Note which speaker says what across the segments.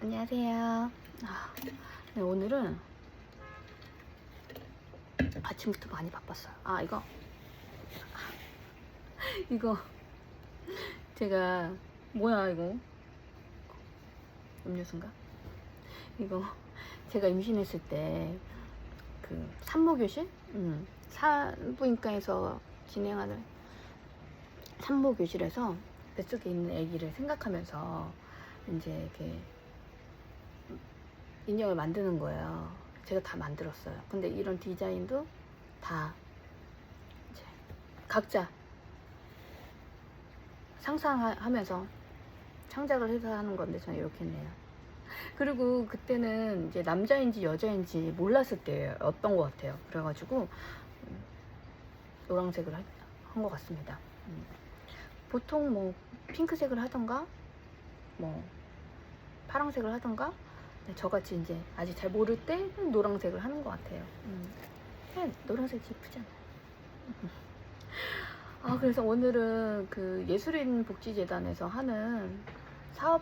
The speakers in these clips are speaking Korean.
Speaker 1: 안녕하세요. 네, 오늘은 아침부터 많이 바빴어요. 이거 제가 뭐야 이거 음료수인가? 이거 제가 임신했을 때 그 산모교실, 산부인과에서 진행하는 산모교실에서 뱃속에 있는 아기를 생각하면서 이제 이렇게 인형을 만드는 거예요. 제가 다 만들었어요. 근데 이런 디자인도 다 이제 각자 상상하면서 창작을 해서 하는 건데 저는 이렇게 했네요. 그리고 그때는 이제 남자인지 여자인지 몰랐을 때였던 것 같아요. 그래가지고 노란색을 한 것 같습니다. 보통 뭐 핑크색을 하던가 뭐 파란색을 하던가, 저같이 이제 아직 잘 모를 때 노란색을 하는 것 같아요. 노란색 이쁘잖아요. 그래서 오늘은 그 예술인 복지재단에서 하는 사업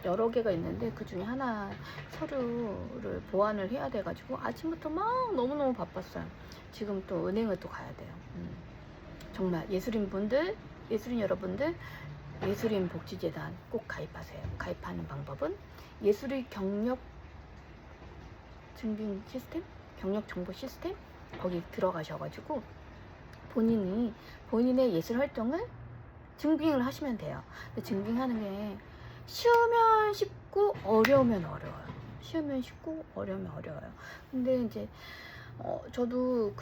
Speaker 1: 여러 개가 있는데 그 중에 하나 서류를 보완을 해야 돼가지고 아침부터 막 너무너무 바빴어요. 지금 또 은행을 또 가야 돼요. 정말 예술인 여러분들 예술인 복지재단 꼭 가입하세요. 가입하는 방법은 예술인 경력 증빙 시스템? 경력 정보 시스템? 거기 들어가셔가지고 본인의 예술 활동을 증빙을 하시면 돼요. 근데 증빙하는 게 쉬우면 쉽고 어려우면 어려워요. 쉬우면 쉽고 어려우면 어려워요. 근데 이제 저도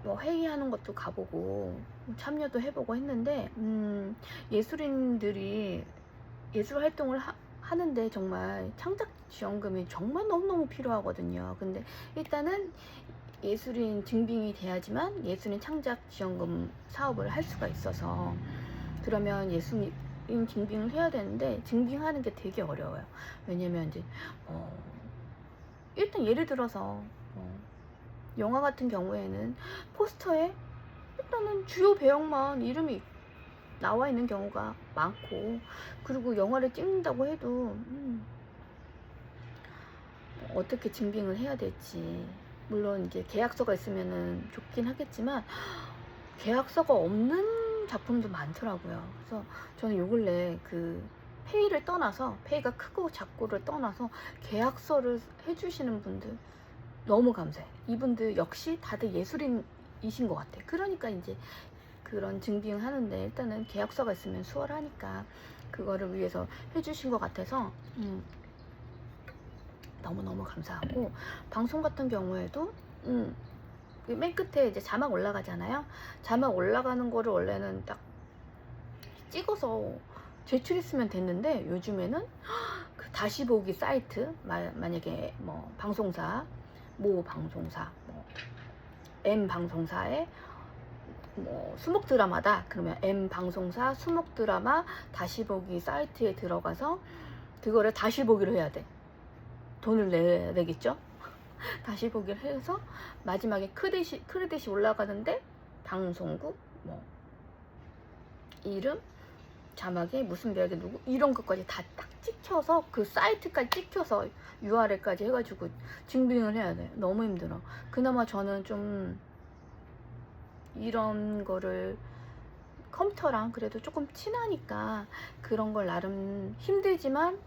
Speaker 1: 뭐 회의하는 것도 가보고 참여도 해보고 했는데 예술인들이 예술 활동을 하는데 정말 창작 지원금이 정말 너무너무 필요하거든요. 근데 일단은 예술인 증빙이 돼야지만 예술인 창작 지원금 사업을 할 수가 있어서, 그러면 예술인 증빙을 해야 되는데 증빙하는 게 되게 어려워요. 왜냐면 이제 일단 예를 들어서 영화 같은 경우에는 포스터에 일단은 주요 배역만 이름이 나와 있는 경우가 많고, 그리고 영화를 찍는다고 해도 어떻게 증빙을 해야 될지, 물론 이제 계약서가 있으면은 좋긴 하겠지만 계약서가 없는 작품도 많더라고요. 그래서 저는 요 근래 그 페이가 크고 작고를 떠나서 계약서를 해주시는 분들 너무 감사해요. 이분들 역시 다들 예술인이신 것 같아요. 그러니까 이제 그런 증빙을 하는데 일단은 계약서가 있으면 수월하니까 그거를 위해서 해주신 것 같아서 너무너무 감사하고, 방송 같은 경우에도 맨 끝에 이제 자막 올라가잖아요. 자막 올라가는 거를 원래는 딱 찍어서 제출했으면 됐는데 요즘에는 그 다시 보기 사이트, 만약에 뭐 방송사, 모 방송사, 뭐 M 방송사에 뭐 수목 드라마다 그러면 M 방송사 수목 드라마 다시 보기 사이트에 들어가서 그거를 다시 보기로 해야 돼. 돈을 내야 되겠죠? 다시 보기를 해서 마지막에 크레딧이 올라가는데 방송국, 뭐 이름, 자막에 무슨 배역에 누구, 이런 것까지 다 딱 찍혀서 그 사이트까지 찍혀서 URL까지 해가지고 증빙을 해야 돼. 너무 힘들어. 그나마 저는 좀 이런 거를 컴퓨터랑 그래도 조금 친하니까 그런 걸 나름 힘들지만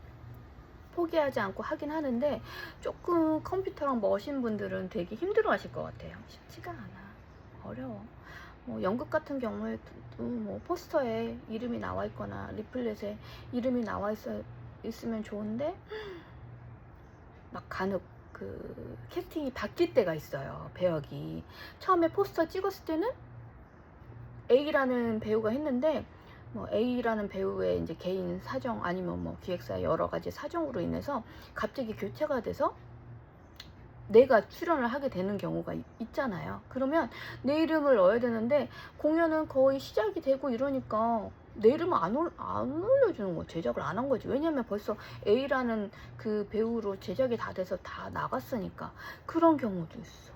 Speaker 1: 포기하지 않고 하긴 하는데, 조금 컴퓨터랑 머신 분들은 되게 힘들어 하실 것 같아요. 쉽지가 않아. 어려워. 뭐 연극 같은 경우에도 뭐 포스터에 이름이 나와 있거나 리플렛에 이름이 나와 있으면 좋은데 막 간혹 그 캐스팅이 바뀔 때가 있어요. 배역이 처음에 포스터 찍었을 때는 A라는 배우가 했는데 뭐 A라는 배우의 이제 개인 사정 아니면 뭐 기획사의 여러 가지 사정으로 인해서 갑자기 교체가 돼서 내가 출연을 하게 되는 경우가 있잖아요. 그러면 내 이름을 넣어야 되는데 공연은 거의 시작이 되고 이러니까 내 이름을 안 올려주는 거야. 제작을 안 한 거지. 왜냐면 벌써 A라는 그 배우로 제작이 다 돼서 다 나갔으니까. 그런 경우도 있어.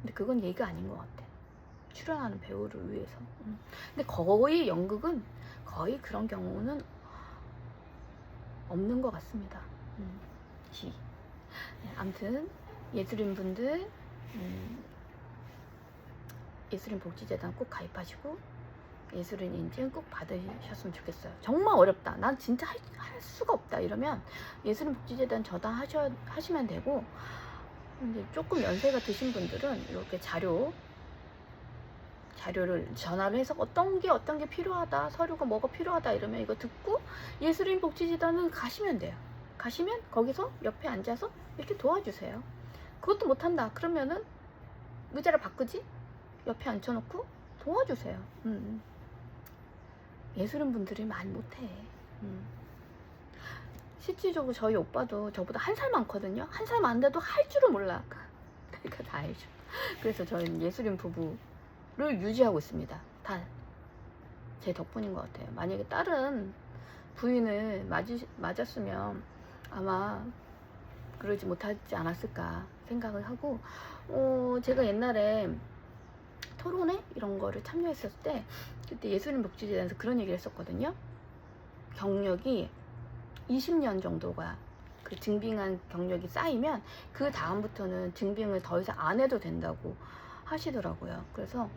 Speaker 1: 근데 그건 얘기가 아닌 것 같아. 출연하는 배우를 위해서. 근데 거의 연극은 거의 그런 경우는 없는 것 같습니다. 시. 네, 아무튼 예술인 분들 예술인 복지재단 꼭 가입하시고 예술인 인증 꼭 받으셨으면 좋겠어요. 정말 어렵다. 난 진짜 할 수가 없다. 이러면 예술인 복지재단 하시면 되고, 이제 조금 연세가 드신 분들은 이렇게 자료를 전화를 해서 어떤 게 필요하다, 서류가 뭐가 필요하다 이러면 이거 듣고 예술인 복지재단은 가시면 돼요. 가시면 거기서 옆에 앉아서 이렇게 도와주세요. 그것도 못한다 그러면은 의자를 바꾸지, 옆에 앉혀놓고 도와주세요. 예술인 분들이 많이 못해. 실질적으로 저희 오빠도 저보다 한 살 많거든요. 한 살 많은데도 할 줄은 몰라. 그러니까 다 해줘. 그래서 저희는 예술인 부부를 유지하고 있습니다. 다 제 덕분인 것 같아요. 만약에 다른 부인을 맞았으면 아마 그러지 못하지 않았을까 생각을 하고, 제가 옛날에 토론회 이런 거를 참여했었을 때 그때 예술인 복지재단에서 그런 얘기를 했었거든요. 경력이 20년 정도가 그 증빙한 경력이 쌓이면 그 다음부터는 증빙을 더 이상 안 해도 된다고 하시더라고요. 그래서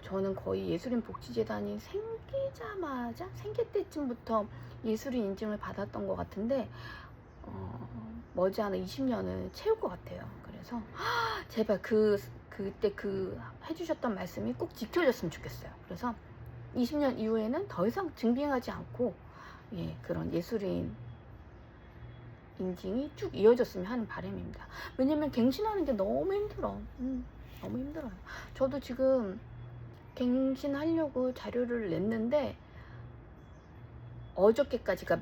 Speaker 1: 저는 거의 예술인 복지재단이 생길 때쯤부터 예술인 인증을 받았던 것 같은데 머지않아 20년을 채울 것 같아요. 그래서 제발 그때 해주셨던 말씀이 꼭 지켜졌으면 좋겠어요. 그래서 20년 이후에는 더 이상 증빙하지 않고 그런 예술인 인증이 쭉 이어졌으면 하는 바람입니다. 왜냐면 갱신하는 게 너무 힘들어. 너무 힘들어요. 저도 지금 갱신하려고 자료를 냈는데 어저께까지가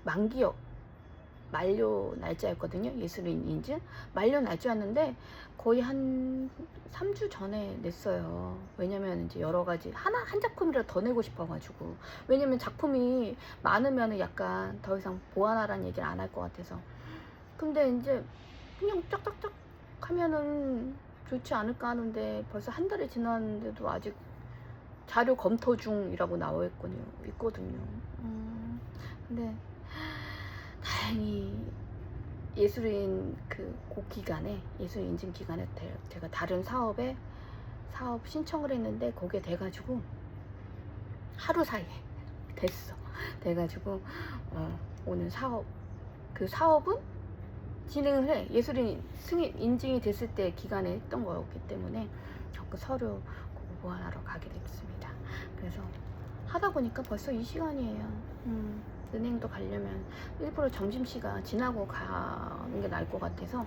Speaker 1: 만료 날짜였거든요. 예술인 인증 만료 날짜였는데 거의 한 3주 전에 냈어요. 왜냐면 이제 여러 가지 한 작품이라도 더 내고 싶어가지고, 왜냐면 작품이 많으면 약간 더 이상 보완하라는 얘기를 안 할 것 같아서. 근데 이제 그냥 짝짝짝 하면은 좋지 않을까 하는데 벌써 한 달이 지났는데도 아직 자료 검토 중이라고 나와 있거든요. 근데 다행히 예술인 예술인 인증 기간에 제가 다른 사업 신청을 했는데 거기에 돼가지고 하루 사이에 됐어. 돼가지고 오늘 사업은 진행을 해. 예술인 승인 인증이 됐을 때 기간에 했던 거였기 때문에 그 서류 보완하러 가게 됐습니다. 그래서 하다 보니까 벌써 이 시간이에요. 은행도 가려면 일부러 점심시간 지나고 가는 게 나을 것 같아서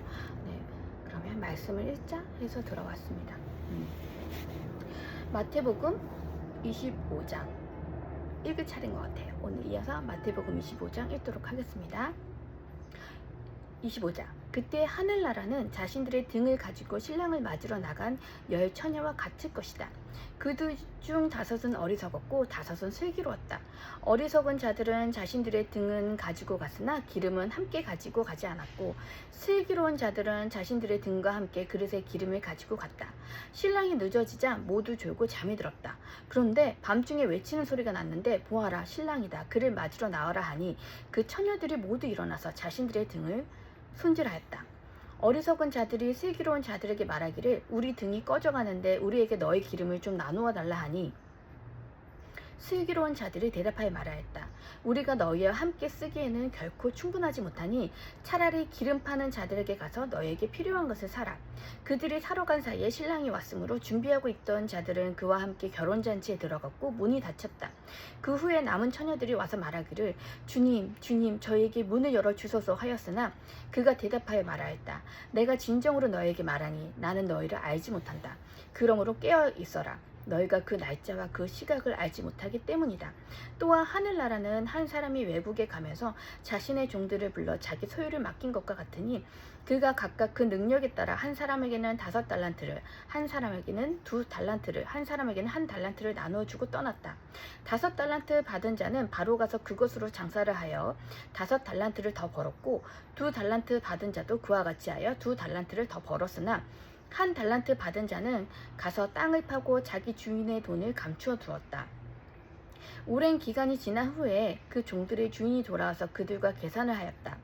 Speaker 1: 그러면 말씀을 읽자 해서 들어왔습니다. 마태복음 25장 읽을 차례인 것 같아요. 오늘 이어서 마태복음 25장 읽도록 하겠습니다. 25장. 그때 하늘나라는 자신들의 등을 가지고 신랑을 맞으러 나간 10 처녀와 같을 것이다. 그들 중 5은 어리석었고 5은 슬기로웠다. 어리석은 자들은 자신들의 등은 가지고 갔으나 기름은 함께 가지고 가지 않았고, 슬기로운 자들은 자신들의 등과 함께 그릇에 기름을 가지고 갔다. 신랑이 늦어지자 모두 졸고 잠이 들었다. 그런데 밤중에 외치는 소리가 났는데 보아라, 신랑이다. 그를 맞으러 나와라 하니 그 처녀들이 모두 일어나서 자신들의 등을 손질하였다. 어리석은 자들이 슬기로운 자들에게 말하기를 우리 등이 꺼져가는데 우리에게 너의 기름을 좀 나누어 달라 하니, 슬기로운 자들이 대답하여 말하였다. 우리가 너희와 함께 쓰기에는 결코 충분하지 못하니 차라리 기름 파는 자들에게 가서 너희에게 필요한 것을 사라. 그들이 사러 간 사이에 신랑이 왔으므로 준비하고 있던 자들은 그와 함께 결혼잔치에 들어갔고 문이 닫혔다. 그 후에 남은 처녀들이 와서 말하기를 주님, 주님, 저희에게 문을 열어주소서 하였으나 그가 대답하여 말하였다. 내가 진정으로 너희에게 말하니 나는 너희를 알지 못한다. 그러므로 깨어 있어라. 너희가 그 날짜와 그 시각을 알지 못하기 때문이다. 또한 하늘나라는 한 사람이 외국에 가면서 자신의 종들을 불러 자기 소유를 맡긴 것과 같으니 그가 각각 그 능력에 따라 한 사람에게는 5 달란트를, 한 사람에게는 2 달란트를, 한 사람에게는 1 달란트를 나누어 주고 떠났다. 5 달란트 받은 자는 바로 가서 그것으로 장사를 하여 5 달란트를 더 벌었고, 2 달란트 받은 자도 그와 같이 하여 2 달란트를 더 벌었으나 1 달란트 받은 자는 가서 땅을 파고 자기 주인의 돈을 감추어 두었다. 오랜 기간이 지난 후에 그 종들의 주인이 돌아와서 그들과 계산을 하였다.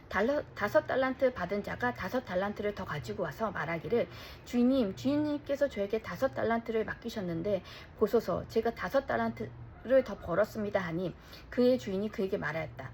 Speaker 1: 5달란트 받은 자가 5달란트를 더 가지고 와서 말하기를 주인님께서 저에게 5달란트를 맡기셨는데 보소서 제가 5달란트를 더 벌었습니다 하니 그의 주인이 그에게 말하였다.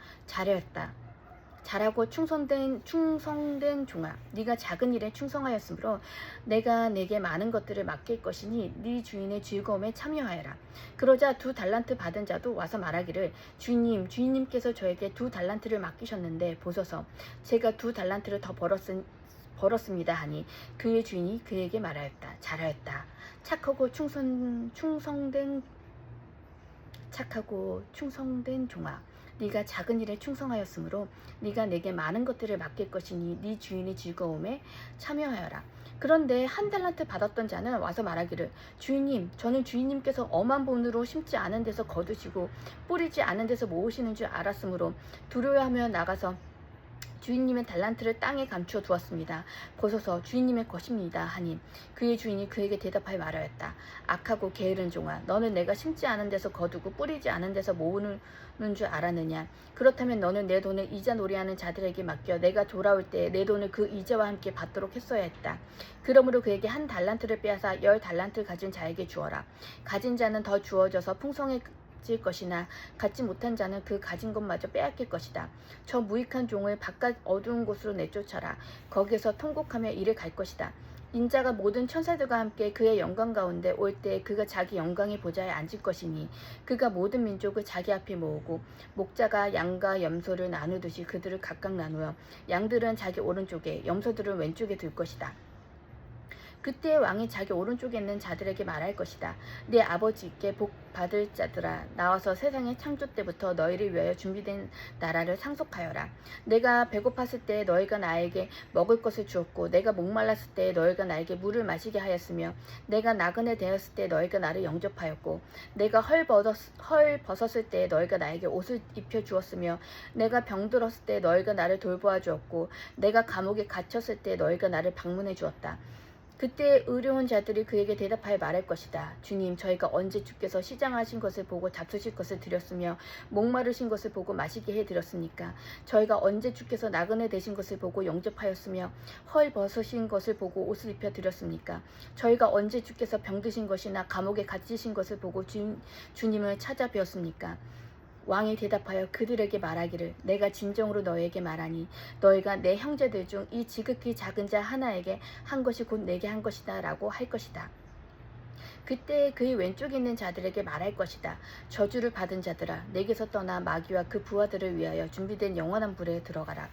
Speaker 1: 잘하고 충성된 종아, 네가 작은 일에 충성하였으므로 내가 네게 많은 것들을 맡길 것이니 네 주인의 즐거움에 참여하여라. 그러자 2달란트 받은 자도 와서 말하기를 주인님께서 저에게 2달란트를 맡기셨는데 보소서 제가 2달란트를 더 벌었습니다 하니 그의 주인이 그에게 말하였다. 잘하였다. 착하고 충성된 종아, 네가 작은 일에 충성하였으므로 네가 내게 많은 것들을 맡길 것이니 네 주인의 즐거움에 참여하여라. 그런데 1달란트 받았던 자는 와서 말하기를 주인님, 저는 주인님께서 엄한 본으로 심지 않은 데서 거두시고 뿌리지 않은 데서 모으시는 줄 알았으므로 두려워하며 나가서 주인님의 달란트를 땅에 감추어 두었습니다. 보소서 주인님의 것입니다 하니 그의 주인이 그에게 대답하여 말하였다. 악하고 게으른 종아, 너는 내가 심지 않은 데서 거두고 뿌리지 않은 데서 모으는 줄 알았느냐? 그렇다면 너는 내 돈을 이자 놀이하는 자들에게 맡겨 내가 돌아올 때 내 돈을 그 이자와 함께 받도록 했어야 했다. 그러므로 그에게 1달란트를 빼앗아 10달란트를 가진 자에게 주어라. 가진 자는 더 주어져서 풍성해질 것이나 갖지 못한 자는 그 가진 것마저 빼앗길 것이다. 저 무익한 종을 바깥 어두운 곳으로 내쫓아라. 거기에서 통곡하며 이를 갈 것이다. 인자가 모든 천사들과 함께 그의 영광 가운데 올 때 그가 자기 영광의 보좌에 앉을 것이니 그가 모든 민족을 자기 앞에 모으고 목자가 양과 염소를 나누듯이 그들을 각각 나누어 양들은 자기 오른쪽에 염소들은 왼쪽에 둘 것이다. 그때 왕이 자기 오른쪽에 있는 자들에게 말할 것이다. 네 아버지께 복 받을 자들아, 나와서 세상의 창조 때부터 너희를 위하여 준비된 나라를 상속하여라. 내가 배고팠을 때 너희가 나에게 먹을 것을 주었고 내가 목말랐을 때 너희가 나에게 물을 마시게 하였으며 내가 나그네 되었을 때 너희가 나를 영접하였고 내가 헐 벗었을 때 너희가 나에게 옷을 입혀 주었으며 내가 병들었을 때 너희가 나를 돌보아 주었고 내가 감옥에 갇혔을 때 너희가 나를 방문해 주었다. 그때 의로운 자들이 그에게 대답하여 말할 것이다. 주님, 저희가 언제 주께서 시장하신 것을 보고 잡수실 것을 드렸으며 목마르신 것을 보고 마시게 해드렸습니까? 저희가 언제 주께서 나그네 되신 것을 보고 영접하였으며 헐 벗으신 것을 보고 옷을 입혀 드렸습니까? 저희가 언제 주께서 병드신 것이나 감옥에 갇히신 것을 보고 주님을 찾아뵈었습니까? 왕이 대답하여 그들에게 말하기를 내가 진정으로 너에게 말하니 너희가 내 형제들 중 이 지극히 작은 자 하나에게 한 것이 곧 내게 한 것이다 라고 할 것이다. 그때 그의 왼쪽에 있는 자들에게 말할 것이다. 저주를 받은 자들아, 내게서 떠나 마귀와 그 부하들을 위하여 준비된 영원한 불에 들어가라.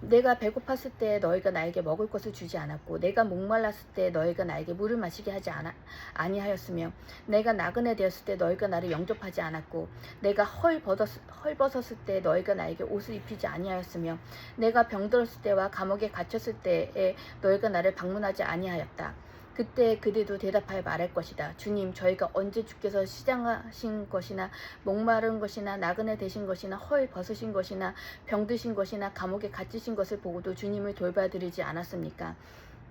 Speaker 1: 내가 배고팠을 때 너희가 나에게 먹을 것을 주지 않았고 내가 목말랐을 때 너희가 나에게 물을 마시게 하지 아니하였으며 내가 나그네 되었을 때 너희가 나를 영접하지 않았고 내가 헐 벗었을 때 너희가 나에게 옷을 입히지 아니하였으며 내가 병들었을 때와 감옥에 갇혔을 때에 너희가 나를 방문하지 아니하였다. 그때 그들도 대답하여 말할 것이다. 주님, 저희가 언제 주께서 시장하신 것이나 목마른 것이나 나그네 되신 것이나 헐 벗으신 것이나 병드신 것이나 감옥에 갇히신 것을 보고도 주님을 돌봐드리지 않았습니까?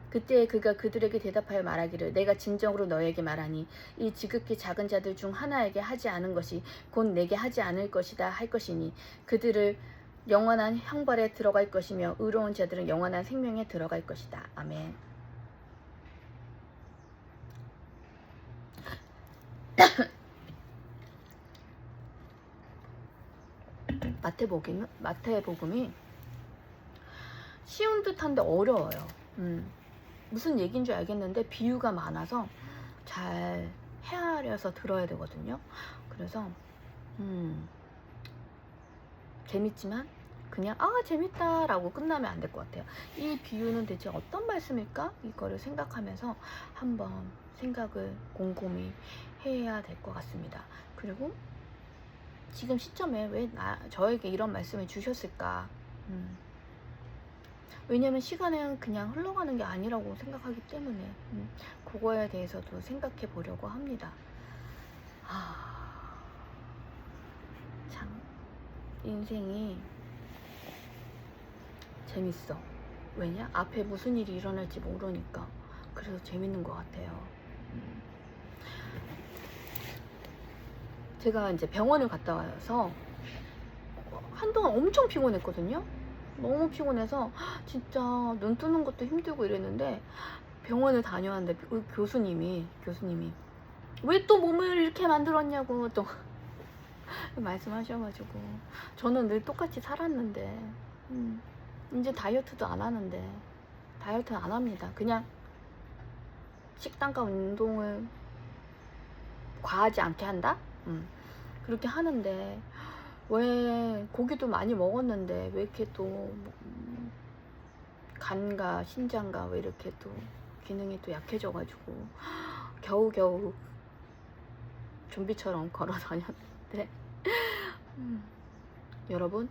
Speaker 1: 그때 그가 그들에게 대답하여 말하기를 내가 진정으로 너에게 말하니 이 지극히 작은 자들 중 하나에게 하지 않은 것이 곧 내게 하지 않을 것이다 할 것이니 그들을 영원한 형벌에 들어갈 것이며 의로운 자들은 영원한 생명에 들어갈 것이다. 아멘. 마태복음이 쉬운 듯한데 어려워요. 무슨 얘기인 줄 알겠는데 비유가 많아서 잘 헤아려서 들어야 되거든요. 그래서 재밌지만 그냥 재밌다 라고 끝나면 안 될 것 같아요. 이 비유는 대체 어떤 말씀일까? 이거를 생각하면서 한번 생각을 곰곰이 해야 될 것 같습니다. 그리고 지금 시점에 왜 저에게 이런 말씀을 주셨을까? 왜냐면 시간은 그냥 흘러가는 게 아니라고 생각하기 때문에 그거에 대해서도 생각해 보려고 합니다. 참 인생이 재밌어. 왜냐? 앞에 무슨 일이 일어날지 모르니까. 그래서 재밌는 것 같아요. 제가 이제 병원을 갔다 와서 한동안 엄청 피곤했거든요. 너무 피곤해서 진짜 눈 뜨는 것도 힘들고 이랬는데 병원을 다녀왔는데 그 교수님이 왜 또 몸을 이렇게 만들었냐고 또 말씀하셔가지고 저는 늘 똑같이 살았는데 이제 다이어트도 안 하는데 다이어트는 안 합니다. 그냥 식단과 운동을 과하지 않게 한다? 그렇게 하는데 왜 고기도 많이 먹었는데 왜 이렇게 또 간과 신장과 왜 이렇게 또 기능이 또 약해져가지고 겨우겨우 좀비처럼 걸어 다녔는데 여러분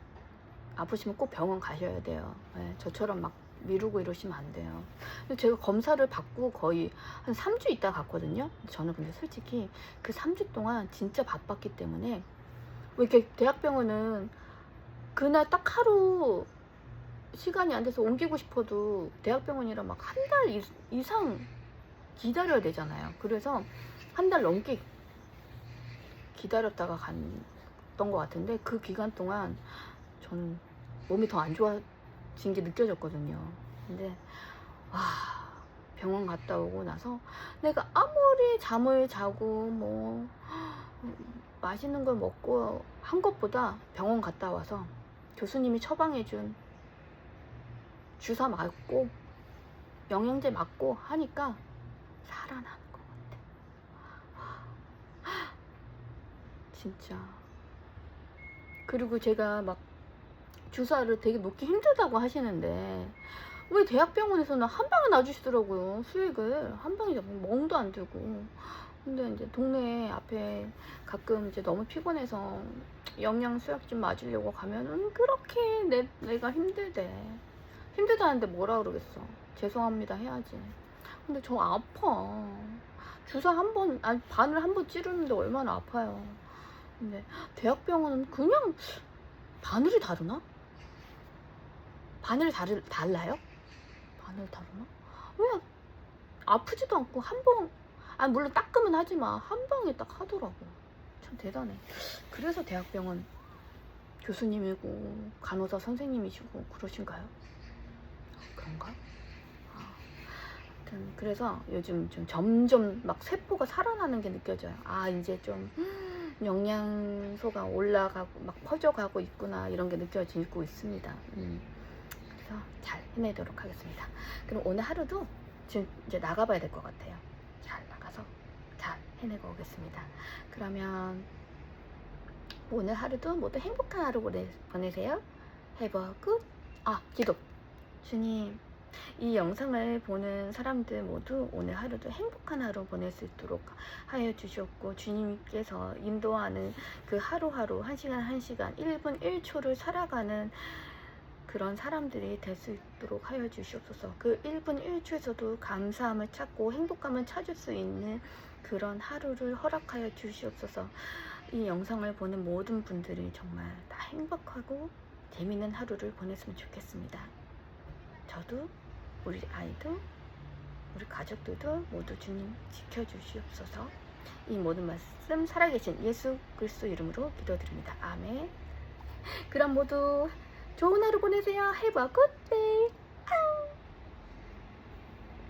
Speaker 1: 아프시면 꼭 병원 가셔야 돼요. 네, 저처럼 막 미루고 이러시면 안 돼요. 제가 검사를 받고 거의 한 3주 있다 갔거든요. 저는 근데 솔직히 그 3주 동안 진짜 바빴기 때문에 왜 이렇게 대학병원은 그날 딱 하루 시간이 안 돼서 옮기고 싶어도 대학병원이라 막 한 달 이상 기다려야 되잖아요. 그래서 한 달 넘게 기다렸다가 갔던 것 같은데 그 기간 동안 저는 몸이 더 안 좋아진 게 느껴졌거든요. 근데 병원 갔다 오고 나서 내가 아무리 잠을 자고 뭐 맛있는 걸 먹고 한 것보다 병원 갔다 와서 교수님이 처방해준 주사 맞고 영양제 맞고 하니까 살아나는 것 같아. 진짜. 그리고 제가 막 주사를 되게 놓기 힘들다고 하시는데 왜 대학병원에서는 한 방에 놔주시더라고요. 수액을 한 방에 멍도 안 들고. 근데 이제 동네 앞에 가끔 이제 너무 피곤해서 영양 수약 좀 맞으려고 가면은 그렇게 내가 힘들다는데 뭐라 그러겠어. 죄송합니다 해야지. 근데 저 아파. 주사 아니 바늘 한 번 찌르는데 얼마나 아파요. 근데 대학병원은 그냥 바늘이 다르나? 바늘이 달라요? 바늘 다르나? 왜 아프지도 않고 한 번, 아니 물론 따끔은 하지만 한 방에 딱 하더라고. 참 대단해. 그래서 대학병원 교수님이고 간호사 선생님이시고 그러신가요? 그런가? 아무튼 그래서 요즘 좀 점점 막 세포가 살아나는 게 느껴져요. 이제 좀 영양소가 올라가고 막 퍼져가고 있구나 이런 게 느껴지고 있습니다. 그래서 잘 해내도록 하겠습니다. 그럼 오늘 하루도 지금 이제 나가봐야 될 것 같아요. 잘 나가서 잘 해내고 오겠습니다. 그러면 오늘 하루도 모두 행복한 하루 보내세요. Have a good. 기도. 주님, 이 영상을 보는 사람들 모두 오늘 하루도 행복한 하루 보낼 수 있도록 하여 주셨고 주님께서 인도하는 그 하루하루 1시간 1시간 1분 1초를 살아가는 그런 사람들이 될 수 있도록 하여 주시옵소서. 그 1분 1초에서도 감사함을 찾고 행복감을 찾을 수 있는 그런 하루를 허락하여 주시옵소서. 이 영상을 보는 모든 분들이 정말 다 행복하고 재미있는 하루를 보냈으면 좋겠습니다. 저도 우리 아이도 우리 가족들도 모두 주님 지켜주시옵소서. 이 모든 말씀 살아계신 예수 그리스도 이름으로 기도드립니다. 아멘. 그럼 모두 좋은 하루 보내세요. Have a good day.